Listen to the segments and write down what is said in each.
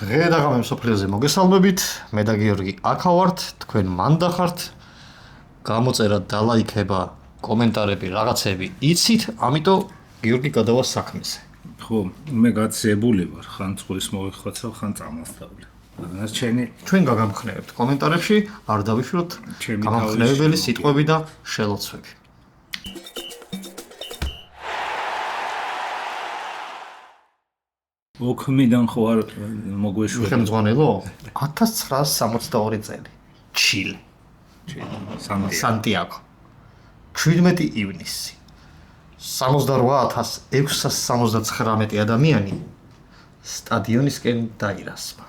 დღე და ღამე მსოფლიოზე მოგესალმებით. მე და გიორგი აქ ვართ, თქვენ მანდა ხართ. გამოწერა და ლაიქება, კომენტარები, რაღაცები იცით, ამიტომ გიორგი გადავა საქმეზე. ხო, მე გაცებული ვარ, ხან წყვის მოიხოცავ, ხან წამოსწავლე. რადგან ჩვენ გაგამხნევებთ კომენტარებში, არ დავიშვიროთ გამამხნევებელი სიტყვები და შელოცვები. ოქმიდან ხო არ მოგვეშვება. ხელმძღვანელო 1962 წელი. ჩილე. სანტიაგო. 17 ივნისი. 68,679 ადამიანი სტადიონისკენ დაირასმა.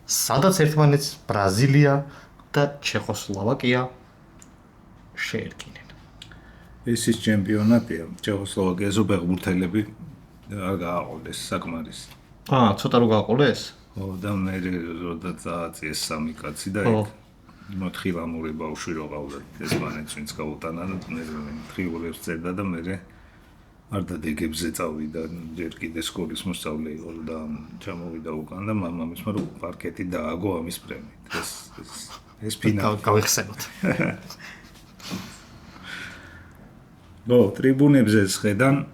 სადაც ერთმანეთს ბრაზილია და ჩეხოსლოვაკია შეერკინენ. ეს ის ჩემპიონატია, ჩეხოსლოვაკიაზე ფეხბურთელები არ გააყოლეს საკმარისი. ცოტა რო გააყოლეს? ხო, და მე როდესაც წააწიეს სამი კაცი და იქ მოთხილამური ბავშვი რო ყავდა ესპანეთს ვინც გაუტანა და მე თხიულებს წერდა და მე არ დადეგებზე წავიდა, ჯერ კიდე სკოლის მოსწავლე იყო და ჩამოვიდა უკან და მამამისმა რო პარკეტი დააგო ამის პრემიით. ეს ფინალი გავიხსენოთ. ნო, ტრიბუნებზე შედან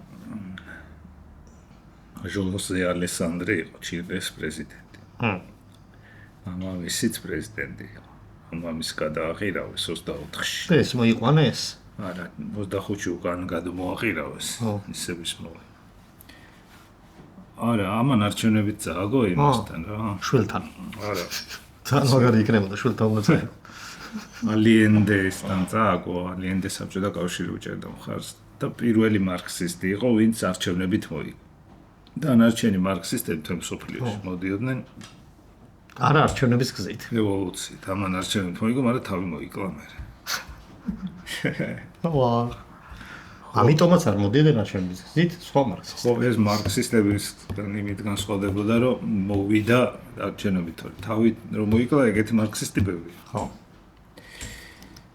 ჟოლოსე ალესანდრე იყო ჩილეს პრეზიდენტი. მამამისიც პრეზიდენტი იყო. მამამის გადააყირავეს 24-ში. ეს მოიყვანეს? არა, 25-ში უკან გადმოაყირავეს. ისე ის მოვა. არა, ამან არჩევნებით წააგო იმასთან რა. შვილთან. არა. თან მაგარი იქნებოდა შვილთან უნდა წაი. ალიენდესთან წააგო, ალიენდე საბჭოთა კავშირი უჭერდა მხარს და პირველი მარქსისტი იყო, ვინც არჩევნებით მოიგო. დანარჩენი მარქსისტები თემ სოფლიოში მოდიოდნენ არა არჩევნების გზით. რევოლუციით. ამან არჩევნებით მოიგო, მაგრამ თავი მოიკლა მე. ვა. ამიტომაც არ მოდიოდნენ არჩევნების გზით, სხვა მარქსისტები. ხო, ეს მარქსისტების იმით განსხვავდებოდა, რომ მოვიდა არჩევნებით, თავი რომ მოიკლა, ეგეთი მარქსისტი ბევრი. ხო.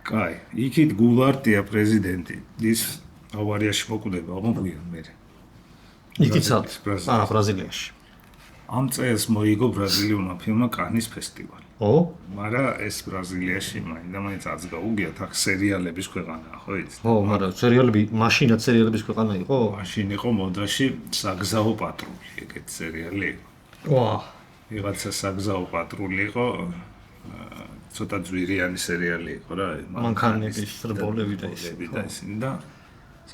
კაი, იქით გულარტია პრეზიდენტი. ის ავარიაში მოკვდება, მოგვია მე. იქიცად, ბრაზილიაში. ამ წელს მოიგო ბრაზილიულმა ფილმმა კანის ფესტივალი. მაგრამ ეს ბრაზილიაში მაინდა-მაინც არც გაუგიათ, აქ სერიალების ქვეყანაა, ხო იცით? ხო, მაგრამ სერიალები, მაშინაც სერიალების ქვეყანა იყო? მაშინ იყო მოდაში საგზაო პატრული, ეგეთ სერიალი იყო. ვა, ვიღაცა საგზაო პატრული იყო, ცოტა ძვირიანი სერიალი იყო რა, მანქანების რბოლები და ისინი და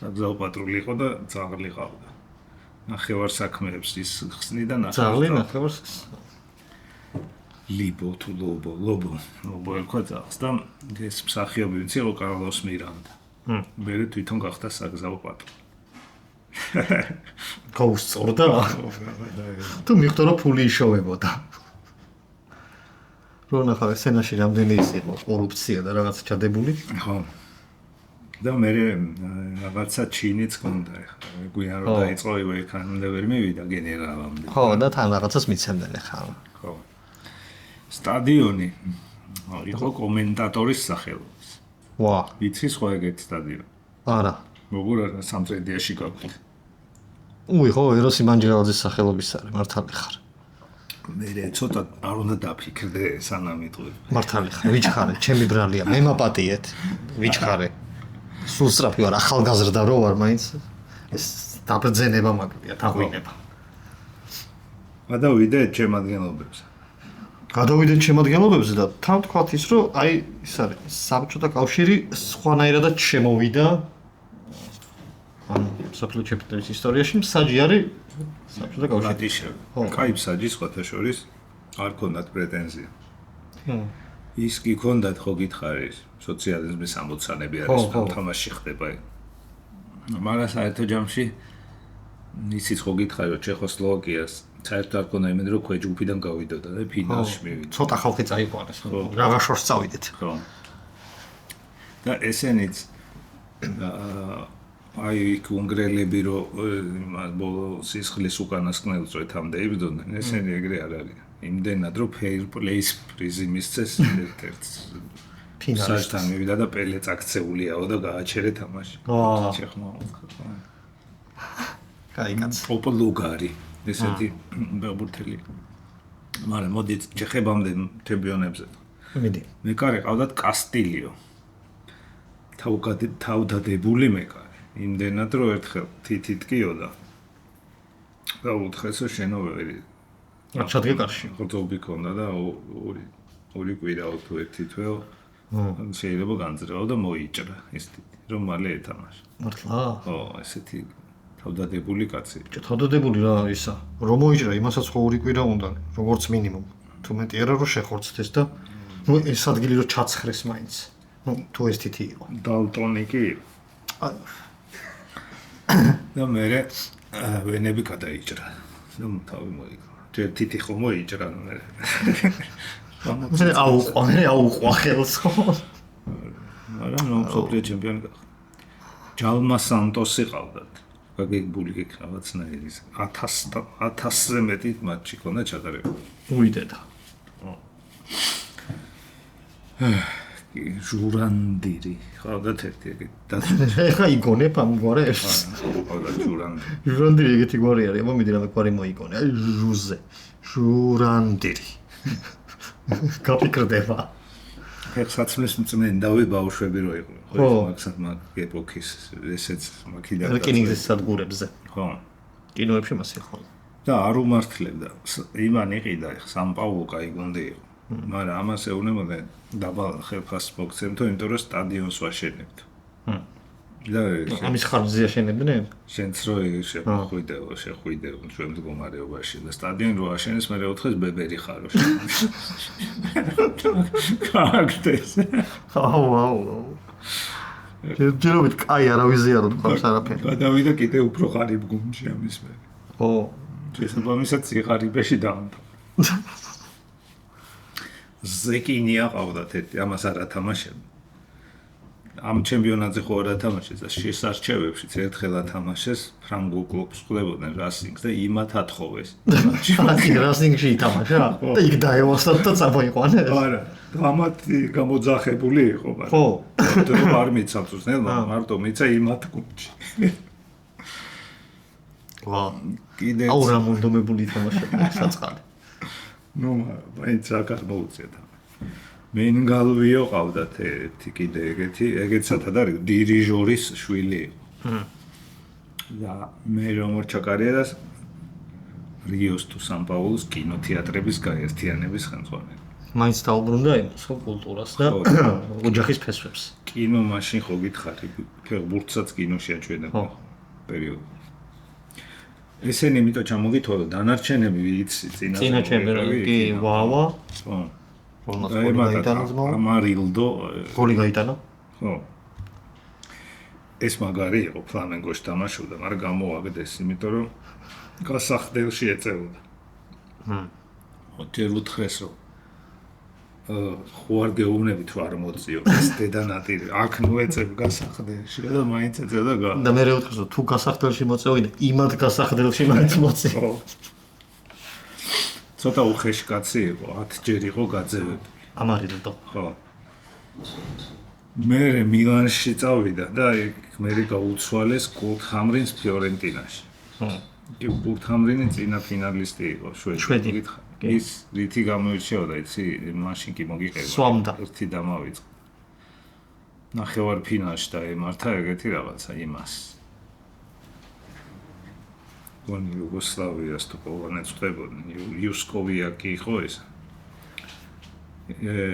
საგზაო პატრული იყო და ძაღლი ყავდა. ნახევარ საქმეებს ის ხსნიდა ძაღლი ნახევარს ლიბო თუ ლობო ერქვა ძაღლს და ეს მსახიობი ვინც იყო კარლოს მირანდა. მე თვითონ გახდა საგზაო პატრული. გაუსწორდა? თუ მიხვდა რომ ფული იშოვებოდა. რო ნახავ სცენაში რამდენი ის იყო კორუფცია და რაღაც ჩადებული. ხო. და მე რაღაცა ჩინიც გქონდა ახლა. გვიან რომ დაიწყო იქამდე ვერ მივიდა გენერალამდე. ხო, და თან რაღაცას მიცემდნენ ახლა. ხო. სტადიონი იყო კომენტატორის სახელობის. ვა. იცი სხვა ეგეთი სტადიონი? არა. როგორ არა სამტრედიაში გაგვით. ხო, ეროსი მანჯერალაძის სახელობის არის, მართალი ხარ. მე ცოტა არ უნდა დაფიქრდე სანამ იტყვი. მართალი ხარ, ვიჩხარე, ჩემი ბრალია, მე მაპატიეთ. ვიჩხარე. სულ სწრაფი ვარ, ახალგაზრდა რო ვარ, მაინც ეს დაბრძენება მაგია, დაღვინება. გადავიდე შემადგენლობებზე. გადავიდეთ შემადგენლობებზე და თან თქვათ ის, რომ აი ის არის, საბჭოთა კავშირი სხვანაირადაც შემოვიდა საფრთხე ჩემპიონატის ისტორიაში, მსაჯი არის საბჭოთა კავშირი. კაი მსაჯი სხვათა შორის არ ქონდათ პრეტენზია. ის კი ქონდათ ხო გითხარი სოციალიზმის ამოცანები არის თამაში ხდება. მაგრამ საერთო ჯამში ისიც ხო გითხარი რომ ჩეხოსლოვაკიას საერთოდ არ ქონდა იმედი რომ ქვეჯგუფიდან გავიდოდა და ფინალში მივიდა. ცოტა ხალხი წაიყვანეს, რაღა შორს წავიდეთ. ხო. და ესენიც აი კონგრელები რომ ბოლო სისხლის უკანასკნელ წვეთამდე იბრძოდნენ, ესენი ეგრე არ არის. იმდენად რომ fair play პრიზი მისცეს ერთ-ერთ ფინალში მივიდა და პელე წაქცეულიაო და გააჩერე თამაში. კაი კაც. პოპულუგარი ესეთი ფეხბურთელი. მაგრამ მოდით ჩეხებამდე ჩემპიონებზე. მიდი. მეკარე ყავდათ კასტილიო. თავდადებული მეკარე. იმდენად რომ ერთხელ თითით კიოდა. და უთხრესო შენობერი. ჩადგე კარში. ხოთობი ქონდა და ორი კვირაო თუ ერთი თვეო შეიძლება განძრეო და მოიჭრა ის რომ მალე ეთამაშა. მართლა? ო, ესეთი თავდადებული კაცი. თავდადებული რა ისა. რომ მოიჭრა იმასაც ხო ორი კვირა უნდა, როგორც მინიმუმ. თუ მეტი არა რომ შეხორცდეს და ნუ ეს ადგილი რომ ჩაცხრეს მაინც. ნუ თუ ეს თითი იყო. დალტონი კი და მე ვენები გადაიჭრა. და თავი მოიგო. ჯერ თითი ხო მოიჭრა მე. მე აუყვა ხელს ხო? მაგრამ ნუ სოფლიო ჩემპიონი გახდა. ჯალმა სანტოსი ყავდათ. გაგებული რაღაცნაირი 1000-ზე მეტი მატჩი ქონდა ჩატარებული. უიდედა. ჟურანდირი ყავდათ ერთი ეხა იგონებ ამ გვარებს? ყავდათ ჟურანდირი. ჟურანდირი ეგეთი გვარი არის, აბა მიდი რა გვარი მოიგონე. აი ჟუზე. ჟურანდირი. გაფიქრდება. ფეხსაცმლის მწმენდავი ბავშვები რო იყო. ხო, მაგსაც მაგ ეპოქის ესეც მაგიდან. რკინიგზის სადგურებზე. ხო. კინოებში მას ეხლა. და არ უმართლებდა. იმან იყიდა სან-პაულო კაი გუნდი იყო. მაგრამ ამას ეუბნებოდა დაბალ ხელფას მოგცემთო, იმიტომ რომ სტადიონს ვაშენებთ. და ამის ხარჯზე აშენებდნენ? შენც რო შეხვიდეო ჩვენ მდგომარეობაში და სტადიონი რო აშენეს, მე უთხრეს ბებერი ხარო. კარგდეს. აუ. ჯერჯერობით კაი არავიზია რო თქვას არაფერი. გადავიდა კიდე უფრო ღარიბ გუნდში ამის მე. ხო. შესაბამისად სიღარიბეში დაამთავრა. ზეკინია ყავდათ ერთი, ამას არ ათამაშებდა. ამ ჩემპიონატზე ხო არ ათამაშეს და შესარჩევებშიც ერთხელ ათამაშეს ფრანგულ კლუბს ხვდებოდნენ რასინგს და იმათ ათხოვეს. რასინგში ითამაშა და იქ დაევასათ და წამოიყვანეს. არა, ამათი გამოძახებული იყო, მაგრამ ხო. რომ არ მიცავთ ნელ მარტო მიცა იმათ გუნდში. ვა. კიდე აუ რა მონდომებული ითამაშებდა საწყალი. ნუ მაინც აკარ მოუწედა. მენგალვიო ყავდათ ერთი კიდე ეგეცად არის დირიჟორის შვილი. და მე რომ ჩაკარიერას რიოს თუ სან-პაულოს კინოთეატრების გაერთიანების ხელმძღვანელი. მაინც დაუბრუნდა იმას ხო კულტურას და ოჯახის ფესვებს. კინო მაშინ ხო გითხარი ფეხბურთსაც კინოში აჩვენებდა პერიოდი. ესენი იმიტომ ჩამოგითვალა დანარჩენები ვიცი წინა ჩემპიონი კი ვავა. ხო. გაიტანა ამარილდო გოლი გაიტანა? ხო. ეს მაგარი იყო ფლამენგოში თამაშობდა, მაგრამ გამოაგდეს, იმიტომ რომ გასახდელში ეწეოდა. ჯერ უთხრეს რომ ხო არ გეუბნებით რომ არ მოწიო ეს დედანატირი აქ ნუ ეწევ გასახდელში და მაინც ეწევდა გა. და მე რევთქოს რომ თუ გასახდელში მოწევი და იმად გასახდელში მაინც მოწევ. ცოტა უხეში კაცი იყო, 10 ჯერ იყო გაძევებული. ამარილდო. ხო. მე მილანში წავიდა და მე გაუცვალეს კურტჰამრინს ფიორენტინაში. ხო. კურტჰამრინი წინა ფინალისტი იყო შვედი. ის რითი გამოირჩეოდა, იცი, მაშინ კი მოგიყედა. სვამდა. ერთი დამავიწყო. ნახევარ ფინალში დაემართა ეგეთი რაღაცა იმას. გონი იუგოსლავიას თუ ყოველანაც ხდებოდნენ, იუსკოვია კი იყო ეს.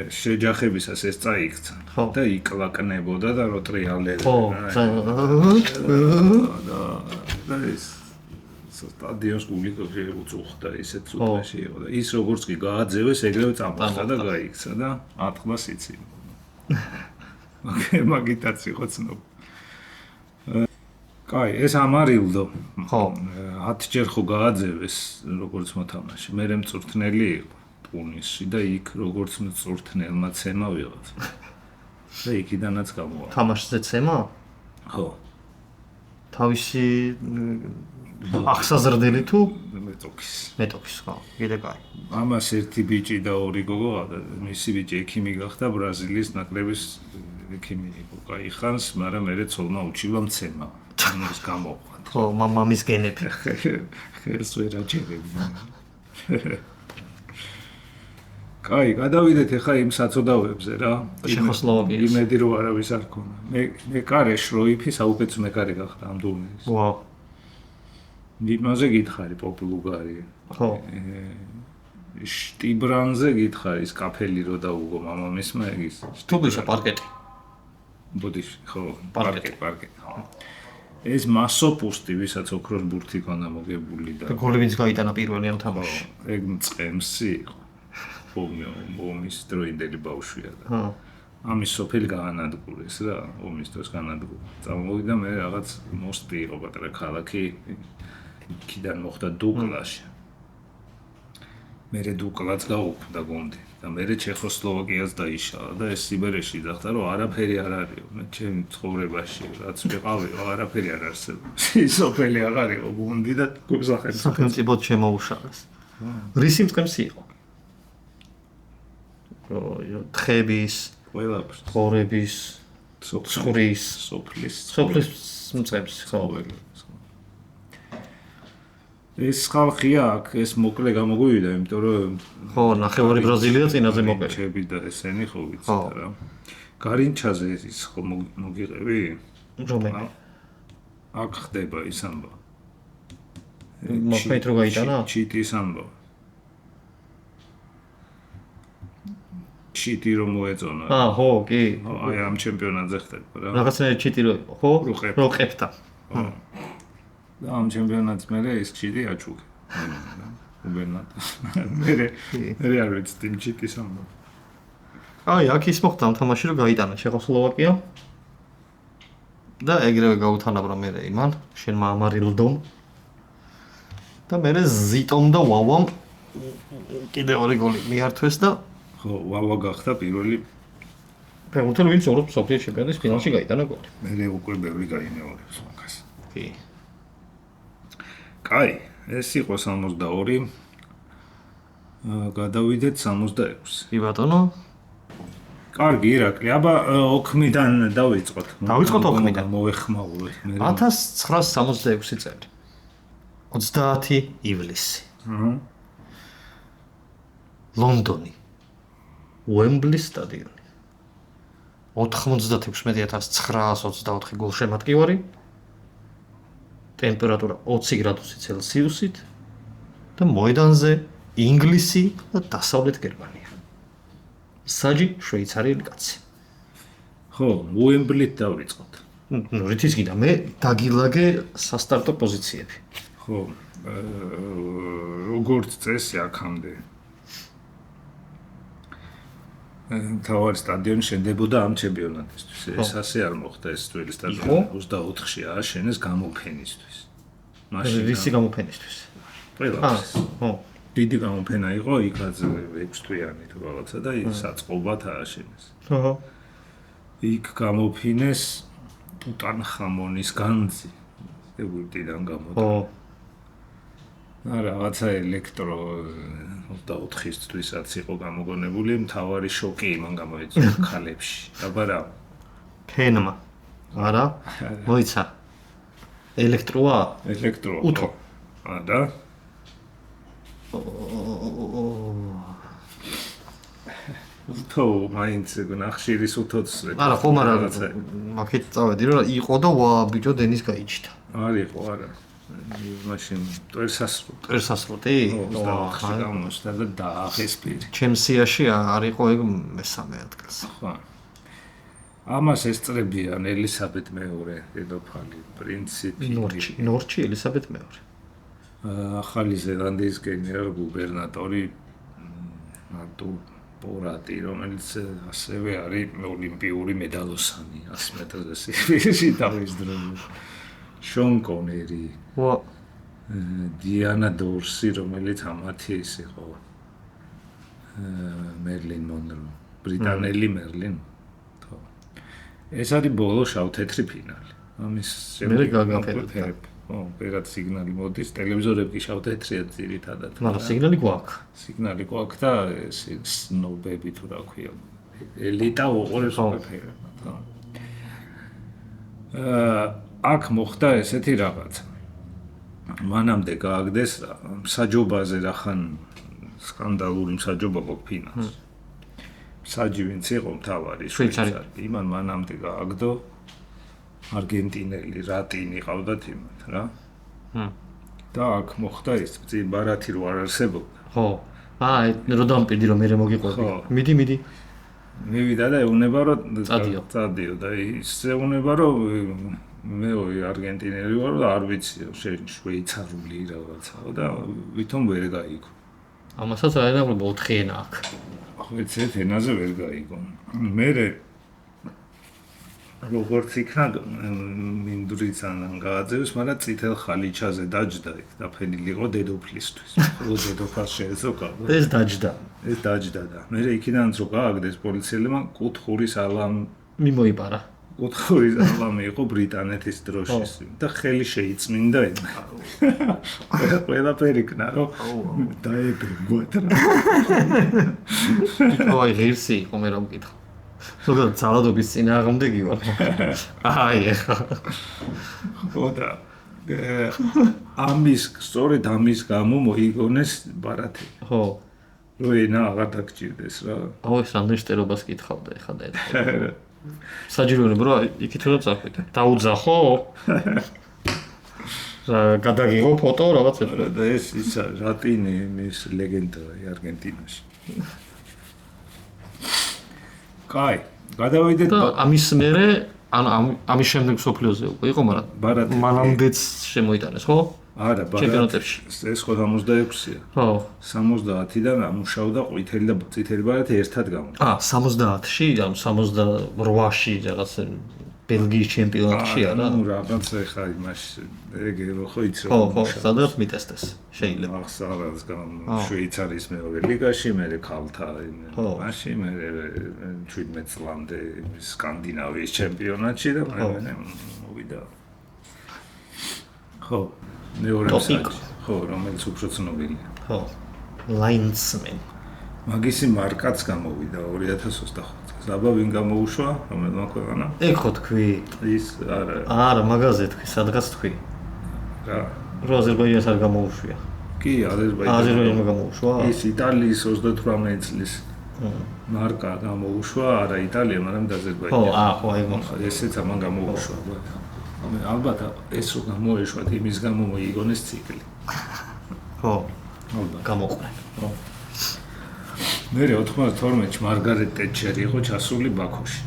შეჯახებისას ეს წაიქცა და იკლაკნებოდა და რო ტრიალერები. ხო. და ეს სტადიონს გულიკოზე უწუხდა ისეთ წუთაში იყო და ის როგორც კი გააძევეს ეგრევე წამოხდა და გაიქცა და ათყმას იცი. მაგითაც იყო ცნობ. კაი, ეს ამარილდო. ხო. 10 ჯერ ხო გააძევეს როგორც მოთამაშე. მე მწვრთნელი იყო ტუნისში და იქ როგორც მწვრთნელმა ცემა ვიღაც. და იქიდანაც გამოვა. თამაშზე ცემა? ხო. თავისი ახსაზრდელი თუ მეტოქის ხო, კიდე კაი. ამას ერთი ბიჭი და ორი გოგო ყავდა. მისი ბიჭი ექიმი გახდა, ბრაზილიის ნაკრების ექიმი იყო. კაი ხანს, მაგრამ მე ცოლმა უჩივლა მცემა. ამას გამოყვა. ხო, მამამის გენები. ხელს ვერ აჭერებდა. კაი, გადავიდეთ ახლა იმ საწოდავებზე რა. ჩეხოსლოვაკიის. იმედი რომ არავის არ ქონა. მე კარე შროიფი საუკეთესო მეკარე გახდა ამ ტურნირის. ვაუ. იმაზე გითხარი პოპულუგარი. ხო. შტიბრანზე გითხარი ის კაფელი რო დაუგო მამამისმა ეგის. თუბლიშა პარკეტი. ბოდიში, ხო, პარკეტი. პარკეტი. ეს მასოპუსტი, ვისაც ოქროს ბურთი ქონდა მოგებული და გოლი ვინც გაიტანა პირველი ამ თამაშში. ეგ მწყემსი იყო. ომის დროინდელი ბავშვია და. ხო. ამის სოფელი გაანადგურეს რა, ომის დროს გაანადგურეს. წამოვიდა მე რაღაც მოსტი იყო პატარა ქალაქი. იქიდან მოხდა დუკლაში. მერე დუკლაც გაუქმდა გუნდი და მერე ჩეხოსლოვაკიას დაიშალა და ეს სიბერეში დახტა რომ არაფერი არ არისო. მე ჩემ ცხოვრებაში რაც ვიყავი, არაფერი არ არსებობს. ის სოფელი აღარ იყო გუნდი და სახელმწიფოდ შემოუშალეს. რისი მწყემსი იყო? თხების, ყველაფერს. ხორების, ცხვრის, სოფლის მწყემსი, ხო. ეს ხალხია აქ ეს მოკლე გამოგვივიდა, იმიტომ რომ ხო, ნახევარი ბრაზილია წინაზე მოკერა. ჩები და ესენი ხო ვიცით რა. გარინჩაზე ის ხო მოგიღები? რომელი? აქ ხდება ის ამბავი. მოხეთ რო გაიტანა? ჩიტის ამბავი. ჩიტი რომ მოეწონა. ხო, კი. აი ამ ჩემპიონატზე ხდება რა. რაღაცნაირი ჩიტი რო იყო, ხო? რო ყებდა. და ამ ჩემპიონატს მერე ის ჩიტი აჩუქე. გუბერნატორს. მერე არ ვიცი იმ ჩიტის ამბავი. აი, აქ ის მოხდა ამ თამაში რომ გაიტანა ჩეხოსლოვაკია. და ეგრევე გაუთანაბრა მერე იმან, შენმა ამარილდომ. და მერე ზიტომ და ვავამ კიდევ ორი გოლი მიართვეს და ხო, ვავა გახდა პირველი ფეხბურთელი ვინც ორ მსოფლიო ჩემპიონატის ფინალში გაიტანა გოლი. მერე უკვე ბევრი გაინეორებს მაგას. კი. კაი, ეს იყო 62. გადავიდეთ 66. კი ბატონო. კარგი, ირაკლი, აბა ოქმიდან დავიწყოთ. დავიწყოთ ოქმიდან. მოეხმაუროთ მე. 1966 წელი. 30 ივლისი. ლონდონი. უემბლის სტადიონი. 96,924 გულშემატკივარი. ტემპერატურა 20 გრადუსი ცელსიუსით და მოედანზე ინგლისი და დასავლეთ გერმანია. საჯი შვეიცარიელი კაცი. ხო, უემბლით დავიწყოთ. ნუ რითიც გინდა მე დაგილაგე სასტარტო პოზიციები. ხო, როგორც წესი აქამდე თავარი სტადიონი შენდებოდა ამ ჩემპიონატისთვის. ეს ასე არ მოხდა ეს ძველი სტადიონი 24-ში ააშენეს გამოფენისთვის. რისი გამოფენისთვის? ყველაფერს. ხო. დიდი გამოფენა იყო, იქაც 6 თვიანი თუ რაღაცა და ის საწყობად ააშენეს. ხო. იქ გამოფინეს ტუტანხამონის განძი. ეგვიპტიდან გამოდა. ხო. რაღაცა ელექტრო 24-ისთვისაც იყო გამოგონებული, მთავარი შოკი იმან გამოიწვია ქალებში. აბა რა. ფენმა. არა? მოიცა. ელექტროა? ელექტრო. უთო. და უთო მაინც ნახშირის უთოც. არა, ხომ არა. მაგით წავედი რომ იყო და ვა ბიჭო დენის გაიჩიტა. არ იყო, არა. მაშინ ტერსასრუტი? ხო, გამოსდა და დაახეს პირი. ჩემსიაში არ იყო ეგ მესამე ადგილს. ხო. ამას ესწრებიან ელისაბედ მეორე დედოფალი, პრინციპი ნორჩი ელისაბედ მეორე. ახალი ზელანდიის გენერალ-გუბერნატორი არტურ პორატი, რომელიც ასევე არის ოლიმპიური მედალოსანი 100 მეტრზე სიყვარულში თავის დროზე. შონ კონერი, დიანა დორსი, რომელიც ამათი ის იყო მერლინ მონრო, ბრიტანელი მერლინ. ეს არის ბოლო შავ-თეთრი ფინალი. ამის შემდეგ გაგაფერდა. ხო, პირად სიგნალი მოდის, ტელევიზორები შავ-თეთრია ძირითადად. მაგრამ სიგნალი გვაქვს. სიგნალი გვაქვს და ეს სნობები თუ რა ქვია. ელიტა უყურებს ყველაფერს. აქ მოხდა ესეთი რაღაც. მანამდე გააგდეს საჯობაზე რახან სკანდალური მსაჯობა ყოფინას. მსაჯი ვინც იყო მთავარი შვეიცარი. იმან მანამდე გააგდო არგენტინელი რატინი ყავდათ იმათ რა. და აქ მოხდა ის წინ ბარათი რო არ არსებობდა. ხო. რო დამპირდი რომ მე მოგიყვები. მიდი. მივიდა და ეუნება რომ წადიო და ის ეუნება რომ მე არგენტინელი ვარ და არ ვიციო შვეიცარული რაღაცაო და ვითომ ვერ გაიგო. ამასაც აერაბრება 4 ენა აქვს. ხო, ეს ენაზე ვერ გაიგო. მერე როგორც იქნა მინდვრიცან გააძევს, მაგრამ წითელ ხალიჩაზე დაჯდა იქ დაფენილი იყო დედოფლისთვის. ხო, დედოფალს შეეძლო გავა. ეს დაჯდა და მერე იქიდანაც რო გააგდეს პოლიციელებმა კუთხურის ალამი მიმოიპარა. კუთხურის ალამი იყო ბრიტანეთის დროშის და ხელი შეიწმინდა იმ. ყველაფერი იქნა რომ დაებებოთ რა. ой, ღირსი იყო მე რომ მკითხა. ზოგადად ძალადობის წინააღმდეგი ვარ. ეხა. ხო და სწორედ ამის გამო მოიგონეს ბარათი. ხო. რო ენა აღარ დაგჭირდეს რა. ეს სანდეშტერობას კითხავდა ეხა და ერთხელ. საჯაროა ბრო, იქით რა წახვიდე. დაუძახო? გადაგიღო ფოტო რაღაც ეს. და ეს რატინი ის ლეგენდაა არგენტინაში. კაი, გადავიდეთ ამის მერე ამის შემდეგ სოფლიოზე უკვე იყო, მაგრამ მანამდეც შემოიტანეს, ხო? არა, ჩემპიონატებში. ეს ხო 66-ია. ხო. 70-დან ამუშავდა ყვითელი და წითელი ბარათი ერთად გამოდგა. 70-ში, ანუ 68-ში რაღაც ბელგიის ჩემპიონატში არა? ნუ რაღაც ეხა იმაში ეგერო ხო იცი რომ ხო, სადღაც მიტესტეს. შეიძლება. ახსოვს შვეიცარიის მეორე ლიგაში, მერე ქალთა იმაში, მერე 17 წლამდე სკანდინავიის ჩემპიონატში და მერე მოვიდა. ხო, მეორე მსაჯი. ხო, რომელიც უფრო ცნობილია. ხო. ლაინსმენ. მაგისი მარკაც გამოვიდა 2025 წელს. აბა ვინ გამოუშვა? რომელმა ქვეყანამ? ეგ ხო თქვი? ის არა. არა, მაგაზე თქვი, სადღაც თქვი. რა? რო აზერბაიჯანს არ გამოუშვია. კი, აზერბაიჯანს. აზერბაიჯანმა გამოუშვა? ის იტალიის 38 წლის მარკა გამოუშვა, არა იტალია, მაგრამ აზერბაიჯანი. ხო, აი მოხდა. ესეც ამან გამოუშვა. ალბათ ეს რო გამოეშვა, იმის გამო მოიგონეს ციკლი. ხო, ალბათ გამოყვნენ. ხო. მე 92-ში მარგარეტ ტეტჩერი იყო ჩასული ბაქოში.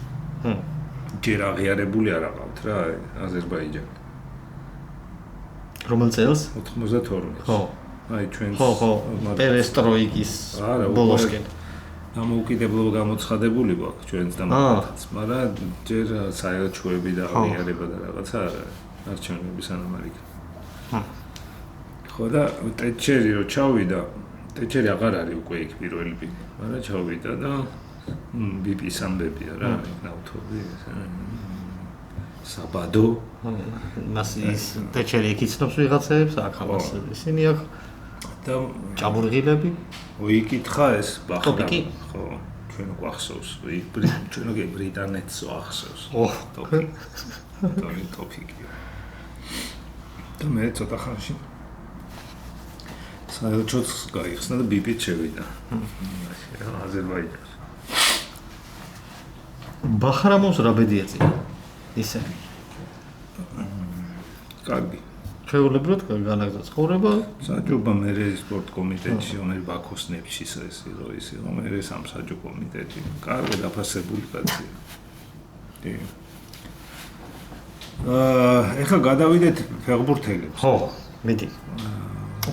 ჯერ აღიარებული არ აყავთ რა აზერბაიჯანი. რომელ წელს? 92-ში. ხო. აი ჩვენ ხო, პერესტროიკის ბოლოსკენ. დამოუკიდებლობა გამოცხადებული გვაქვს ჩვენს დამოკიდებას, მაგრამ ჯერ საელჩოები და აღიარება და რაღაცა არჩევნების სანამ არ იქნება. ხო და ტეტჩერი რო ჩავიდა, ტეტჩერი აღარ არის უკვე იქ პირველი პირი, მაგრამ ჩავიდა და ბიპის ამბებია რა, ნავთობი საბადო. მას ის ტეტჩერი იქიცნობს ვიღაცებს, აქ ამას ისინი აქ და ჭაბურღილები. ვიკითხა ეს ბახტი. ხო, ჩვენ გვახსოვს, ჩვენ ბრიტანეთს ახსოვს. ტოპიკი. და მე ცოტა ხანში საელჩოც გაიხსნა და ბიპით შევიდა. აზერბაიჯანში. ბახრამოს რა ბედი ეწია? ისე. კარგი. ჩვეულებრივად განაგზა ცხოვრება. საჯობა მერე სპორტ კომიტეტში, მერე ბაქოს ნეფშის ეს იყო, მერე სამსაჯო კომიტეტი. კარგი დაფასებული კაცია. კი. ეხლა გადავიდეთ ფეხბურთელებს. ხო, მიდი.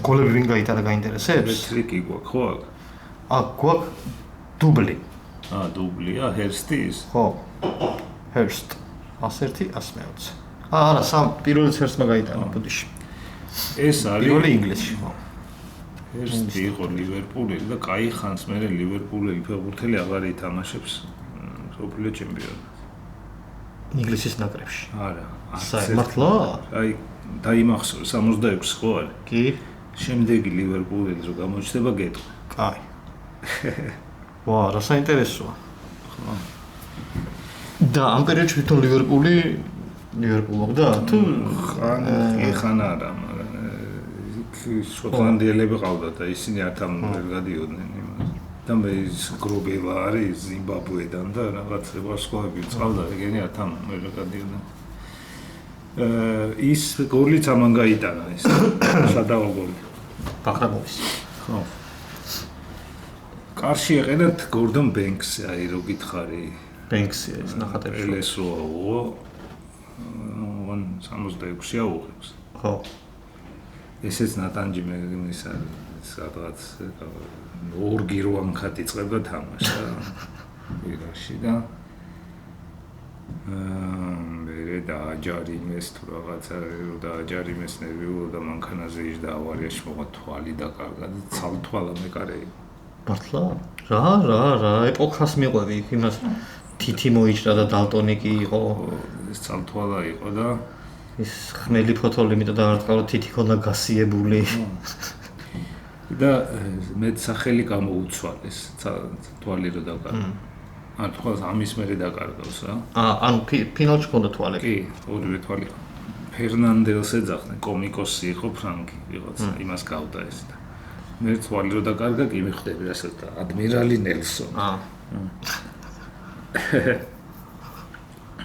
გოლები ვინ გაიტანა გაინტერესებს? მეტრიკი გვაქვს, ხო აქ? აქ გვაქვს დუბლი. დუბლია, ჰერსტის? ხო. ჰერსტ. 101, 120. არა, პირველი ჰერსტმა გაიტანა ბუდიში. ეს არის პირველი ინგლისში, ხო. ჰერსტი იყო ლივერპულელი და კაი ხანს მერე ლივერპულელი ფეხბურთელი აღარ ითამაშებს მსოფლიო ჩემპიონატს. ინგლისის ნაკრებში. არა. მართლა? აი დაიმახსოვრე 66 ხო არის? კი. შემდეგი ლივერპულელი რო გამოჩნდება გეტყვი. კაი. ვა, რა საინტერესოა. ხო. და ამ პერიოდში თვითონ ლივერპული მოგდა? თუ ხან არა, მაგრამ იქ შოტლანდიელები ყავდა და ისინი ართან ვერ გადიოდნენ იმას. და მე ის გრობელა არის ზიმბაბვედან და რაღაც ვარსკვლავები წავდა, ეგენი ართან ვერ გადიოდნენ. ის გოლიც ამან გაიტანა ის სადაო გოლი. ბახრამოვის. ხო. კარში ეყენათ გორდონ ბენქსი, აი რო გითხარი. ბენქსია ის ნახატებში. LSO-ო 66-ია უღებს. ხო. ესეც ნატანჯი მე ისა სადღაც ორგი როანქად იწყებდა თამაშს ვიღაში და მე დააჯარიმეს თუ რაღაცა დააჯარიმეს ნერვიულო და მანქანაზე იჯდა ავარიაში მოყვა თვალი დაკარგა და ცალთვალა მეკარე მართლა? რა ეპოქას მიყვები იქ იმას თითი მოიჭრა და დალტონიკი იყო ეს ცალთვალა იყო და ის ხმელი ფოთოლი იმიტომ დაარტყა თითი ქონდა გასიებული და მე სახელი გამოუცვალეს თვალი რო დაკარგა ან თქვა ამის მერე დაკარგავს რა ან ფინალში ქონდა თვალები კი ორივე თვალი ფერნანდელს ეძახდნენ კომიკოსი იყო ფრანკი ვიღაცა იმას გავდა ეს და მე თვალი რო დაკარგა კი მიხვდები რასაც და ადმირალი ნელსონი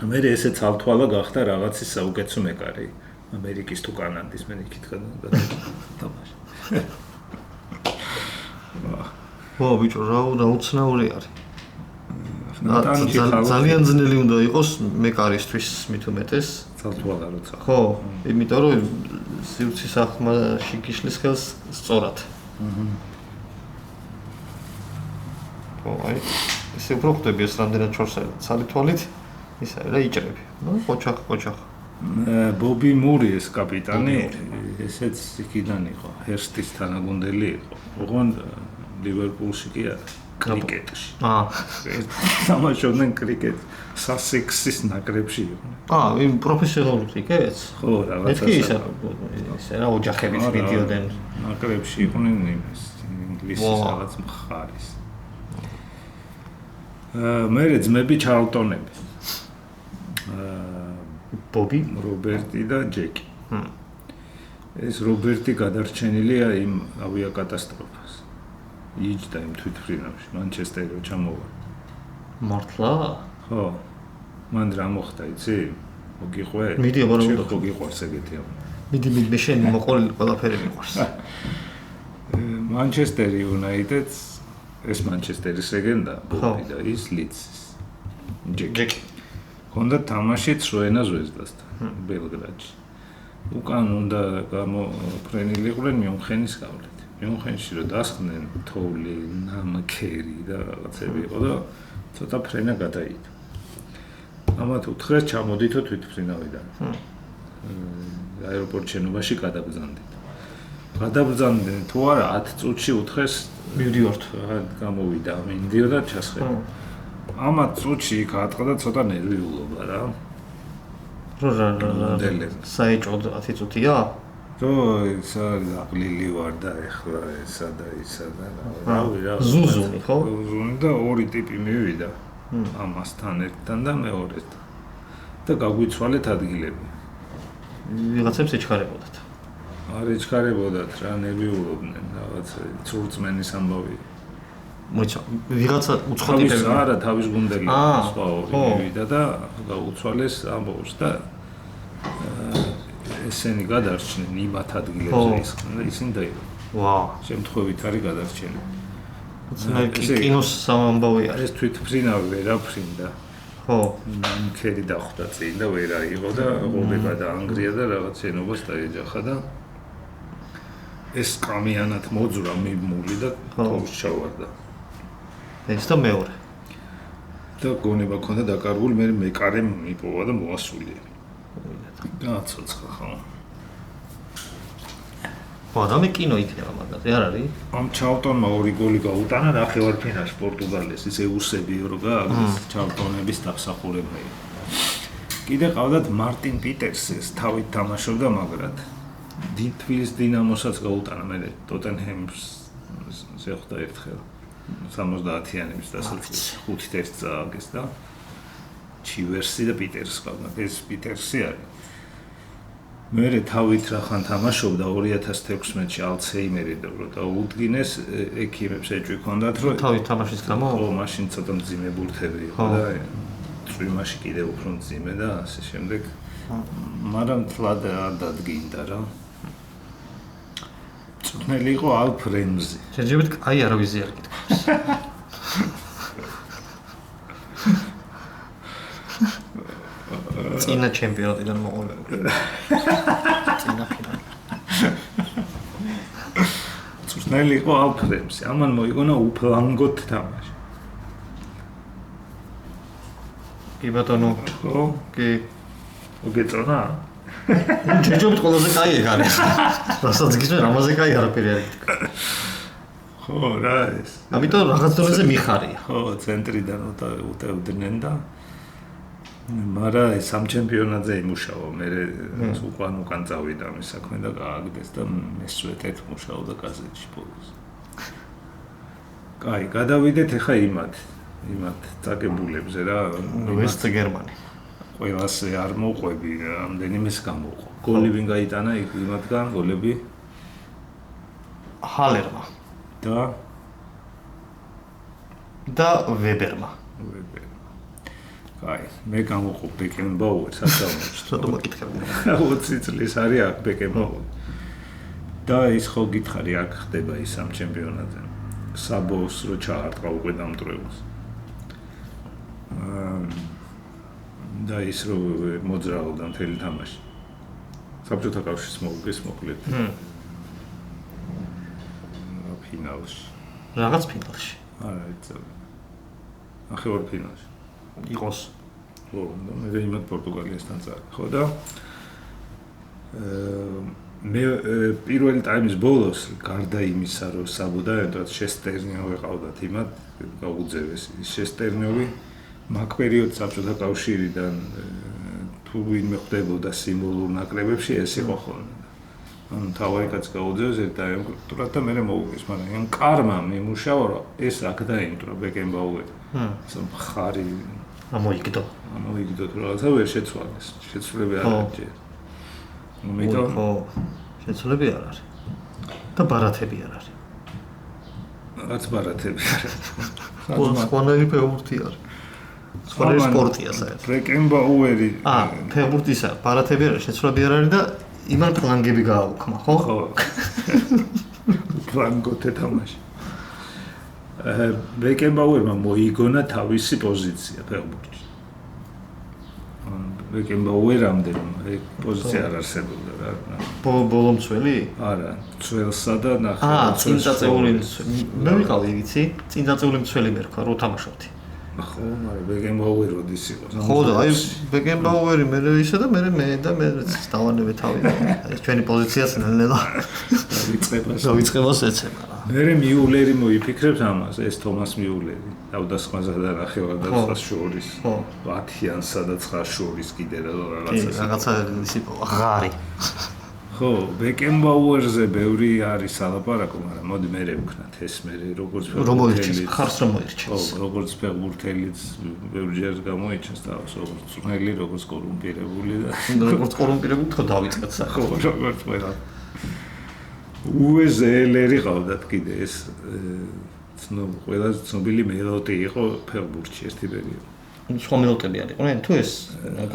მე ესე ცალთვალა გახდა რაღაცის საუკეთესო მეკარე ამერიკის თუ კანადის მე იქითხა და თამაში ვა ბიჭო რა უცნაური არის ძალიან ძნელი უნდა იყოს მეკარისთვის მით უმეტეს ცალთვალა როცა ხო იმიტომ რომ სივრცის ახმაში გიშლის ხელს სწორად ხო აი ესე უფრო ხვდები ეს რამდენად ჩორს არის ცალი თვალით ისა რა იჭრები ნუ ყოჩახ ბობი მური ეს კაპიტანი ესეც იქიდან იყო ჰერსტის თანაგუნდელი იყო ოღონ ლივერპულში კი არა კრიკეტში თამაშობდნენ კრიკეტს სასექსის ნაკრებში იყვნენ იმ პროფესიონალური კრიკეტს ხო რაღაცა ისე რა ოჯახებით მიდიოდნენ ნაკრებში იყვნენ იმის ინგლისის რაღაც მხარის მერე ძმები ჩარლტონები ბობი რობერტი და ჯეკი ეს რობერტი გადარჩენილია იმ ავიაკატასტროფას იჯდა იმ თვითმფრინავში მანჩესტერში ჩამოვა მართლა ხო მან რა მოხდა იცი მოგიყვე მიდი აბა რა უნდა გიყვარს ეგეთი მიდი მე შენი მოყოლილი ყველაფერი მიყვარს მანჩესტერ იუნაიტედს ეს მანჩესტერის ლეგენდა ბობი და ის ლიდსის ჯეკი ჰონდა თამაში ცროენა ზვეზდასთან ბელგრადში უკან უნდა გამოფრენილიყვნენ მიუნხენის გავლით მიუნხენში რომ დასხდნენ თოვლი ნამქერი და რაღაცები იყო და ცოტა ფრენა გადაიდო ამათ უთხრეს ჩამოდითო თვითმფრინავიდან აეროპორტ შენობაში გადაბრძანდნენ თუ არა 10 წუთში უთხრეს მივდივართ გამოვიდა მინდიოდა ჩასხება ამათ წუთში იქ ატყდა ცოტა ნერვიულობა რა საეჭოდ 10 წუთია? რო ეს აპლილი ვარ და ეხლა ესა და ისა და რა ზუნზუნი ხო? ზუნზუნი და ორი ტიპი მივიდა ამასთან ერთთან და მეორესთან და გაგვიცვალეთ ადგილები ვიღაცებს ეჩქარებოდათ არ ეჩქარებოდათ რა ნერვიულობდნენ რაღაც ცურწმენის ამბავი მოიცა ვიღაცა უცხოთი არა თავის გუნდელი სხვა ორი მივიდა და გაუცვალეს ამბავს და ესენი გადარჩნენ იმათ ადგილებზე ისხდნენ და ისინი დაიღო. ვა, შემთხვევით არის გადარჩენილი. კინოს სამამბავი არის. ეს თვითმფრინავი ვერაფრინდა. ხო, მქერი დახვდა წინ და ვერ აიღო და ღობება დაანგრია და რაღაც შენობას დაეჯახა და ეს კამიანად მოძვრა მიმული და თავს ჩავარდა. ეს და მეორე. და გონება ქონდა დაკარგული, მე მეკარემ მიპოვა და მოასულია. გააცოცხლა ხო. ბოდამე კინო იქნება მაგაზე, არ არის? ამ ჩალტონმა ორი გოლი გაუტანა ნახევარფინალში პორტუგალიის, ის ეუსებიო რა გააგზის ჩალტონების დასახურება იყო. კიდე ყავდათ მარტინ პიტერსს, თავით თამაშობდა მაგრად. თბილისის დინამოსაც გაუტანა მე ტოტენჰემს შეხვდა ერთხელ 70-იანების დასაწყისში 5-1 წააგეს და ჩივერსი და პიტერს ყავდა. ეს პიერსი არის. მე თავით რახან თამაშობდა 2016-ში ალცჰეიმერი და რო დაუდგინეს ექიმებს ეჭვი ჰქონდათ რომ თავით თამაშის გამო ხო მაშინ ცოტა მძიმე ბურთები იყო და წვიმაში კიდევ უფრო მძიმე და ასე შემდეგ მაგრამ თლად არ დადგინდა რა წვნელი იყო ალფ რემზი შეიძლება აი არავის არ გითხრას წინა ჩემპიონატიდან მოყოლები წინა ფინალი წვნელი იყო ალფ რემზი ამან მოიგონა უფლანგოთ თამაში კი ბატონო ხო კი მოგეწონა შეიძლება ყველაზე კაი ეგ არის რასაც გიჟენ ამაზე კაი არაფერი არ გითხრა ხო რა ეს ამიტომ რაღაც დონეზე მიხარია ხო ცენტრიდან უტევდნენ და მარა სამ ჩემპიონატზე იმუშავა მე უკან წავიდა მის საქმე და გააგდეს და მესვე ტეთ მუშაობდა გაზეთში ბოლოს კაი გადავიდეთ ახლა იმათ წაგებულებზე რა ვესტ გერმანი ყველას არ მოყვები ამდენიმეს გამოყო გოლი ვინ გაიტანა იმათგან გოლები ჰალერმა და ვებერმა კაი მე გამოყო ბეკენბაუერს ასწავლებს ცოტა მოკითხები 20 წლის არის აქ ბეკენბაუერი და ის ხო გითხარი აქ ხდება ის ამ ჩემპიონატზე საბოს რო ჩაარტყა უკვე დამტრევს და ის რო მოძრაობდა მთელი თამაში საბჭოთა კავშირის მოუგეს მოკლედ ფინალში რაღაც ფინალში არა იცი ახევარ ფინალში იყოს ხო და მე იმათ პორტუგალიასთან წავედი ხო და მე პირველი ტაიმის ბოლოს გარდა იმისა რომ საბოდა ერთად შესტერნიოვი ყავდათ იმათ გაუძევეს შესტერნიოვი მაგ პერიოდს საბჭოთა კავშირიდან თუ ვინმე ხვდებოდა სიმბოლურ ნაკრებებში ეს იყო ხოლმე ანუ თავი კაც გაუძევეს ერთად და მე მოუგეს მაგრამ ამ კარმა მიმუშავა რომ ეს აქ დაიმტრო ბეკენბაუერი ხარი ამოიგდო თუ რაღაცა ვერ შეცვალეს შეცვლები არ არის ამიტომ ხო შეცვლები არ არის და ბარათები არ არის რაც ბარათები არის სხვანაირი ფეხბურთი არის სხვანაირი სპორტია საერთოდ ბეკენბაუერი ფეხბურთისა ბარათები არ არის შეცვლები არ არის და იმან ფლანგები გააუქმა ხო ხო ფლანგოთე თამაში ბეკენბაუერმა მოიგონა თავისი პოზიცია ფეხბურთში. ბეკენბაუერამდე პოზიცია არ არსებობდა რა. ბოლომცველი? არა, ცველსა და ნახე. წინწაწეული მე ვიყავი იცი? წინწაწეული მცველი მე რქვა რო თამაშობდი. ხო, მაგრამ ბეკენბაუერი როდის იყო? ხო და აი ბეკენბაუერი მე ისე და მე დავანებე თავი. ეს ჩვენი პოზიციას ნელ-ნელა დავიწყებას ეცემა რა. მე მიულერი მოიფიქრებს ამას, ეს თომას მიულერი. დავდასხმაზე და ნახევარ და სხვა შორის. ხო. 10-იან სადაც ხარ შორის კიდე რაღაცა ისი ღარი. ხო, ბეკენბაუერზე ბევრი არის ალაპარაკო, მაგრამ მოდი მე ვქნათ ეს მე როგორც ფეხბურთელის ხარს რომ მოირჩევს. ხო, როგორც ფეხბურთელიც ბევრჯერ გამოიჩენს თავს, როგორც წვნელი, როგორც კორუმპირებული და როგორც კორუმპირებული თქო დავიწყეთ საერთოდ. ხო, როგორც ყველა. უეზელერი ყავდათ კიდე ეს ყველა ცნობილი მელოტი იყო ფეხბურთში ერთი პერიოდი. სხვა მელოტები არ იყვნენ თუ ეს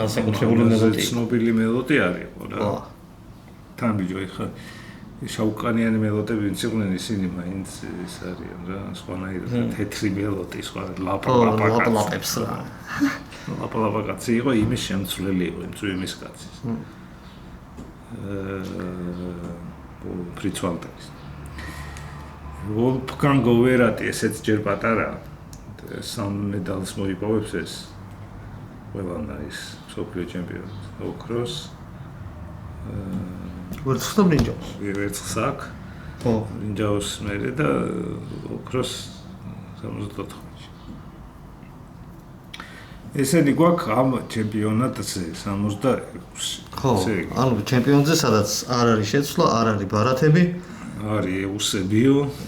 განსაკუთრებული მელოტი? ცნობილი მელოტი არ იყო რა. თან ბიჭო ეხა შავკანიანი მელოტები ვინც იყვნენ ისინი მაინც ის არიან რა სხვანაირად თეთრი მელოტი სხვა ლაპლაპაკაც რა ლაპლაპაკაცი იყო იმის შემცვლელი იყო იმ წვიმის კაცის ფრიცვალტერის ვოლფგანგ გოვერატი ესეც ჯერ პატარა სამ მედალს მოიპოვებს ეს ყველანაირ მსოფლიო ჩემპიონატს ოქროს ვერცხლს და ბრინჯაოს. ვერცხლს აქ. ხო. ბრინჯაოს მერე და ოქროს 74-ში. ესენი გვაქვს ამ ჩემპიონატზე 66-ში. ხო. ანუ ჩემპიონატზე სადაც არ არის შეცვლა, არ არის ბარათები არის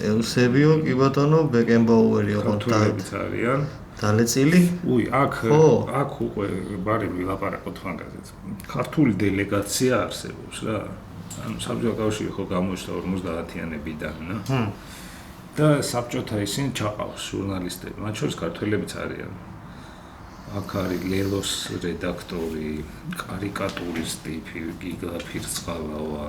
ეუსებიო, კი ბატონო, ბეკენბაუერი ოღონდ ქართველებიც არიან. დალეწილი. აქ უკვე ბარი ვილაპარაკოთ მაგაზეც. ქართული დელეგაცია არსებობს რა. ანუ საბჭოთა კავშირი ხო გამოჩნდა 50-იანებიდან, და საბჭოთა ისინი ჩაყავს ჟურნალისტები, მათ შორის ქართველებიც არიან. აქ არის ლელოს რედაქტორი, კარიკატურისტი გიგა ფირცხალავა,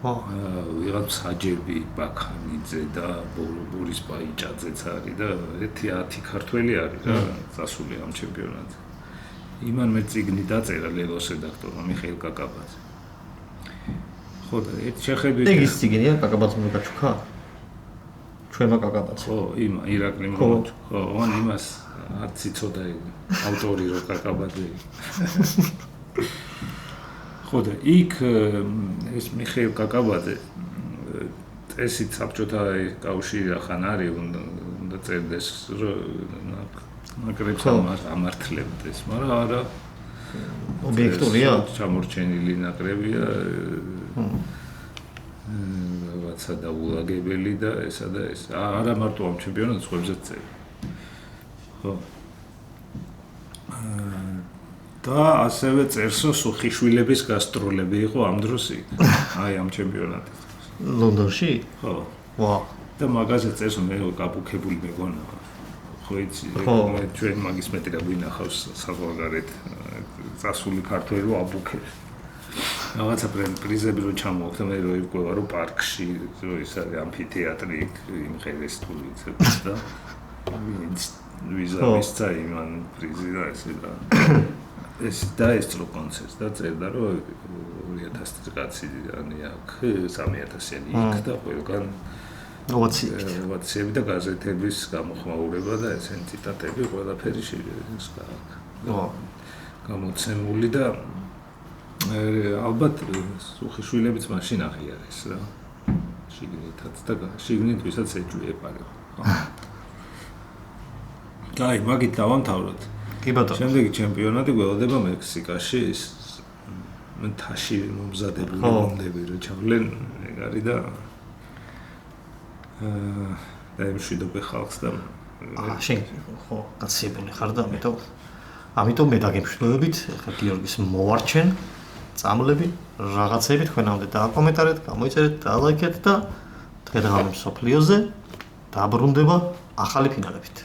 ვიღაც საჯები ბაქანიძე და ბორის პაიჭაძეც არის და 10 ქართველი არის რა წასული ამ ჩემპიონატზე. იმან მე წიგნი დაწერა ლელოს რედაქტორმა მიხეილ კაკაბაძე. ხო და შეხედვით ის წიგნია კაკაბაძემ გაჩუქა? ჩვენმა კაკაბაძე. ხო, ირაკლი მომაჩუქა. ხო, ან იმას არც იცოდა ავტორი რო კაკაბაძე. ხო და იქ ეს მიხეილ კაკაბაძე წესით საბჭოთა კავშირი ახან არის უნდა წერდეს ნაკრებს ამართლებდეს, მაგრამ არა ობიექტურია, ჩამორჩენილი ნაკრებია რაღაცა დაულაგებელი და ესა და ეს არა მარტო ამ ჩემპიონატს ხებზეც წერია. ხო და ასევე წერსო სუხიშვილების გასტროლები იყო ამ დროს იქ. აი ამ ჩემპიონატის დროს. ლონდონში? ხო. ვა. და მაგაზე წერს მე კაპუქებული მეგონა. ხო იცი, ჩვენ მაგის მეტი რა გვინახავს საზღვარგარეთ წასული ქართველი აბუქებს. რაღაცა პრიზები რო ჩამოვხდა მე რო ირკვევა რო პარკში რო ის არის ამფითეატრი იმ ხელესტულიც და ვიზავის წაიმან პრიზი და ესე და ეს დაესწრო კონცერტს და წერდა რომ 2000 კაცი ანი აქ 3000-იანი იქ და ყველგან 20-ები და გაზეთების გამოხმაურება და ესენი ციტატები ყველაფერი შეგვიძლია გამოცემული და ალბათ სუხიშვილებიც მაშინ აღიარეს რა შიგნითაც და შიგნითვისაც ეჭვი ეპარება. აი მაგით დავამთავროთ. კი ბატონო. შემდეგი ჩემპიონატი გველოდება მექსიკაში ის თაში მომზადებული მომდები რო ჩავლენ ეგ არის და დაემშვიდობე ხალხს და შენ ხო გაცილებული ხარ და ამიტომ მე დაგემშვიდობებით ხა გიორგის მოვარჩენ წამლები რაღაცები თქვენამდე დააკომენტარეთ, გამოიწერეთ, დალაიქეთ და დღე-დღე მსოფლიოზე დაბრუნდება ახალი ფინალებით.